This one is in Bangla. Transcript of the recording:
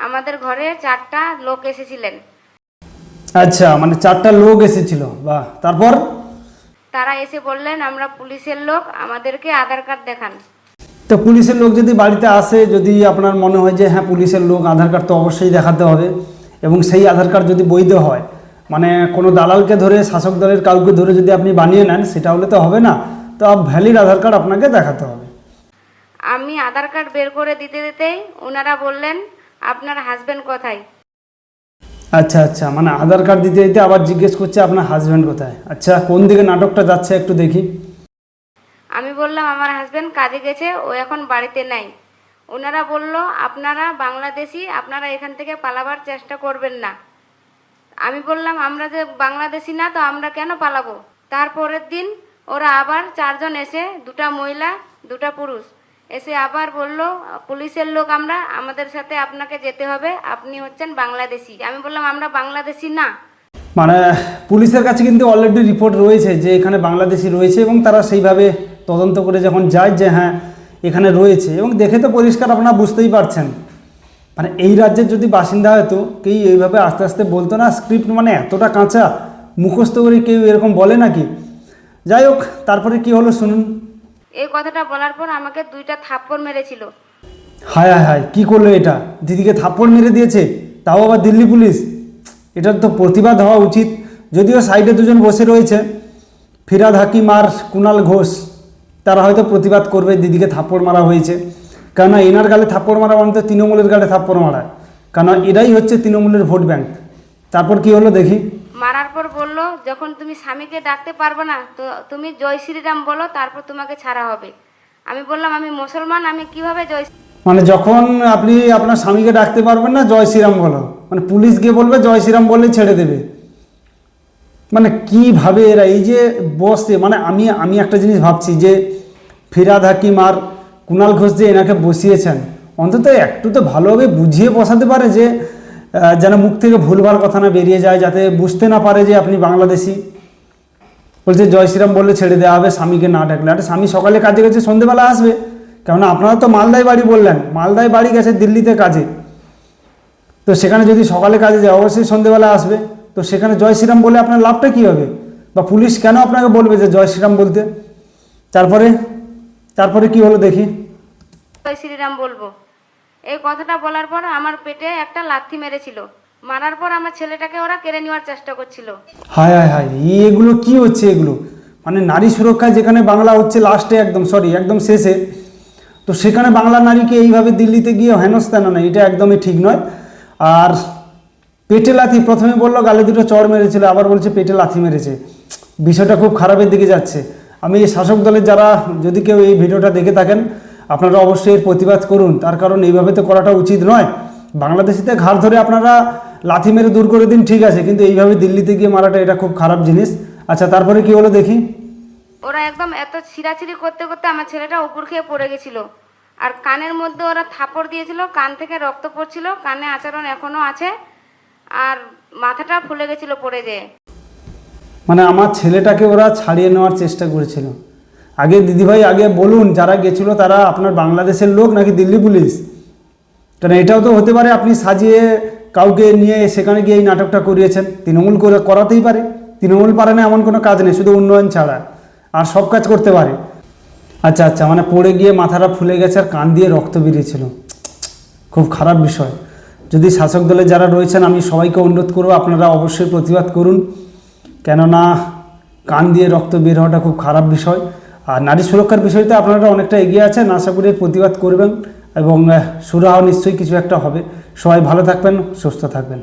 আমাদের ঘরে 4টা লোক এসেছিলেন। আচ্ছা, মানে 4টা লোক এসেছিল, বাহ। তারপর? তারা এসে বললেন আমরা পুলিশের লোক, আমাদেরকে আধার কার্ড দেখান। তো পুলিশের লোক যদি বাড়িতে আসে, যদি আপনার মনে হয় যে হ্যাঁ পুলিশের লোক, আধার কার্ড তো অবশ্যই দেখাতে হবে, এবং সেই আধার কার্ড যদি বৈধ হয়, মানে কোনো দালালকে ধরে, শাসক দলের কাউকে ধরে যদি আপনি বানিয়ে নেন, সেটা হলে তো হবে না। তো ভ্যালিড আধার কার্ড আপনাকে দেখাতে হবে। আমি আধার কার্ড বের করে দিতে দিতেই ওনারা বললেন আপনার হাজবেন্ড কোথায়। আচ্ছা আচ্ছা, মানে আধার কার্ড দিতে দিতে আবার জিজ্ঞেস করছে আপনার হাজব্যান্ড কোথায়। আচ্ছা, কোন দিকে নাটকটা যাচ্ছে একটু দেখি। আমি বললাম আমার হাজবেন্ড কাজে গেছে, ও এখন বাড়িতে নাই। ওনারা বলল আপনারা বাংলাদেশি, আপনারা এখান থেকে পালাবার চেষ্টা করবেন না। আমি বললাম আমরা যে বাংলাদেশি না, তো আমরা কেন পালাবো। তারপরের দিন ওরা আবার 4জন এসে, 2টা মহিলা 2টা পুরুষ এসে আবার বলল পুলিশের লোক আমরা, আমাদের সাথে আপনাকে যেতে হবে, আপনি হচ্ছেন বাংলাদেশি। আমি বললাম আমরা বাংলাদেশি না। মানে পুলিশের কাছে কিন্তু অলরেডি রিপোর্ট রয়েছে যে এখানে বাংলাদেশি রয়েছে, এবং তারা সেইভাবে তদন্ত করে যখন যায় যে হ্যাঁ এখানে রয়েছে, এবং দেখে তো পরিষ্কার আপনারা বুঝতেই পারছেন। মানে এই রাজ্যের যদি বাসিন্দা হয়তো কেউ এইভাবে আস্তে আস্তে বলতো না। স্ক্রিপ্ট মানে এতটা কাঁচা, মুখস্থ করে কেউ এরকম বলে নাকি? যাই হোক, তারপরে কি হলো শুনুন। এই কথাটা বলার পর আমাকে 2টা থাপ্পড় মেরেছিল। হায় হায় হায়, কী করলো এটা? দিদিকে থাপ্পড় মেরে দিয়েছে, তাও আবার দিল্লি পুলিশ। এটার তো প্রতিবাদ হওয়া উচিত। যদিও সাইডে 2জন বসে রয়েছে, ফিরাদ হাকিম আর কুণাল ঘোষ, তারা হয়তো প্রতিবাদ করবে দিদিকে থাপ্পড় মারা হয়েছে। কেননা এনার গালে থাপ্পড় মারা মানে তো তৃণমূলের গালে থাপ্পড় মারা, কেননা এরাই হচ্ছে তৃণমূলের ভোট ব্যাংক। তারপর কি হলো দেখি। মারার পর বলল যখন তুমি স্বামীকে ডাকতে পারবে না, তো তুমি জয় শ্রীরাম বলো, তারপর তোমাকে ছাড়া হবে। আমি বললাম আমি মুসলমান, আমি কিভাবে জয়। মানে যখন আপনি আপনার স্বামীকে ডাকতে পারবেন না, জয় শ্রীরাম বলো, মানে পুলিশ গিয়ে বলবে জয় শ্রীরাম বললেই ছেড়ে দেবে। মানে কিভাবে এরা এই যে বসে, মানে আমি একটা জিনিস ভাবছি যে ফিরাদ হাকিম আর কুণাল ঘোষ যে এনাকে বসিয়েছেন, অন্তত একটু তো ভালোভাবে বুঝিয়ে বসাতে পারে যে যেন মুখ থেকে ভুলভাল কথা না বেরিয়ে যায়, যাতে বুঝতে না পারে যে আপনি বাংলাদেশি। বলছে জয় শ্রীরাম বললে ছেড়ে দেওয়া হবে স্বামীকে না ডাকলে। আরে স্বামী সকালে কাজে গেছে, সন্ধেবেলা আসবে। কেননা আপনারা তো মালদায় বাড়ি বললেন, মালদায় বাড়ি গেছে দিল্লিতে কাজে, তো সেখানে যদি সকালে কাজে যায় অবশ্যই সন্ধেবেলা আসবে। তো সেখানে জয় শ্রীরাম বলে আপনার লাভটা কী হবে? বা পুলিশ কেন আপনাকে বলবে যে জয় শ্রীরাম বলতে? তারপরে কি হলো দেখি। জয় শ্রীরাম বলবো। এই কথাটা বলার পর আমার পেটে একটা লাথি মেরেছিল। মারার পর আমার ছেলেটাকে ওরা কেড়ে নেওয়ার চেষ্টা করছিল। হায় হায় হায়, এগুলো কি হচ্ছে? এগুলো মানে নারী সুরক্ষা যেখানে বাংলা হচ্ছে লাস্টে, একদম শেষে, তো সেখানে বাংলা নারীকে এইভাবে দিল্লিতে গিয়ে হেনস্থান না, এটা একদমই ঠিক নয়। আর পেটে লাথি, প্রথমে বললো গালে 2টো চড় মেরেছিল, আবার বলছে পেটে লাথি মেরেছে। বিষয়টা খুব খারাপের দিকে যাচ্ছে। আমি এই শাসক দলের যারা, যদি কেউ এই ভিডিওটা দেখে থাকেন, আপনারা অবশ্যই এর প্রতিবাদ করুন। তার কারণ এইভাবে তো করাটা উচিত নয়। বাংলাদেশিতে ঘাড় ধরে আপনারা লাথি মেরে দূর করে দিন, ঠিক আছে, কিন্তু এইভাবে দিল্লিতে গিয়ে মারাটা এটা খুব খারাপ জিনিস। আচ্ছা, তারপরে কি হলো দেখি। ওরা একদম এত ছিঁড়াছিঁড়ি করতে করতে আমার ছেলেটা উপর খেয়ে পড়ে গেছিল। আর কানের মধ্যে ওরা থাপড় দিয়েছিল, কান থেকে রক্ত পড়ছিল, কানে আচরণ এখনো আছে, আর মাথাটা ফুলে গেছিল পড়ে যেয়ে। মানে আমার ছেলেটাকে ওরা ছাড়িয়ে নেওয়ার চেষ্টা করেছিল। আগে দিদিভাই আগে বলুন, যারা গেছিলো তারা আপনার বাংলাদেশের লোক নাকি দিল্লি পুলিশ? কারণ এটাও তো হতে পারে আপনি সাজিয়ে কাউকে নিয়ে সেখানে গিয়ে এই নাটকটা করিয়েছেন। তৃণমূল করে করাতেই পারে, তৃণমূল পারে না এমন কোনো কাজ নেই, শুধু উন্নয়ন ছাড়া আর সব কাজ করতে পারে। আচ্ছা আচ্ছা, মানে পড়ে গিয়ে মাথাটা ফুলে গেছে আর কান দিয়ে রক্ত বেরিয়েছিল। খুব খারাপ বিষয়। যদি শাসক দলে যারা রয়েছেন, আমি সবাইকে অনুরোধ করবো আপনারা অবশ্যই প্রতিবাদ করুন, কেননা কান দিয়ে রক্ত বের হওয়াটা খুব খারাপ বিষয়। আর নারী সুরক্ষার বিষয়তে আপনারা অনেকটা এগিয়ে আছেন, আশা করি প্রতিবাদ করবেন এবং সুরাহা নিশ্চয়ই কিছু একটা হবে। সবাই ভালো থাকবেন, সুস্থ থাকবেন।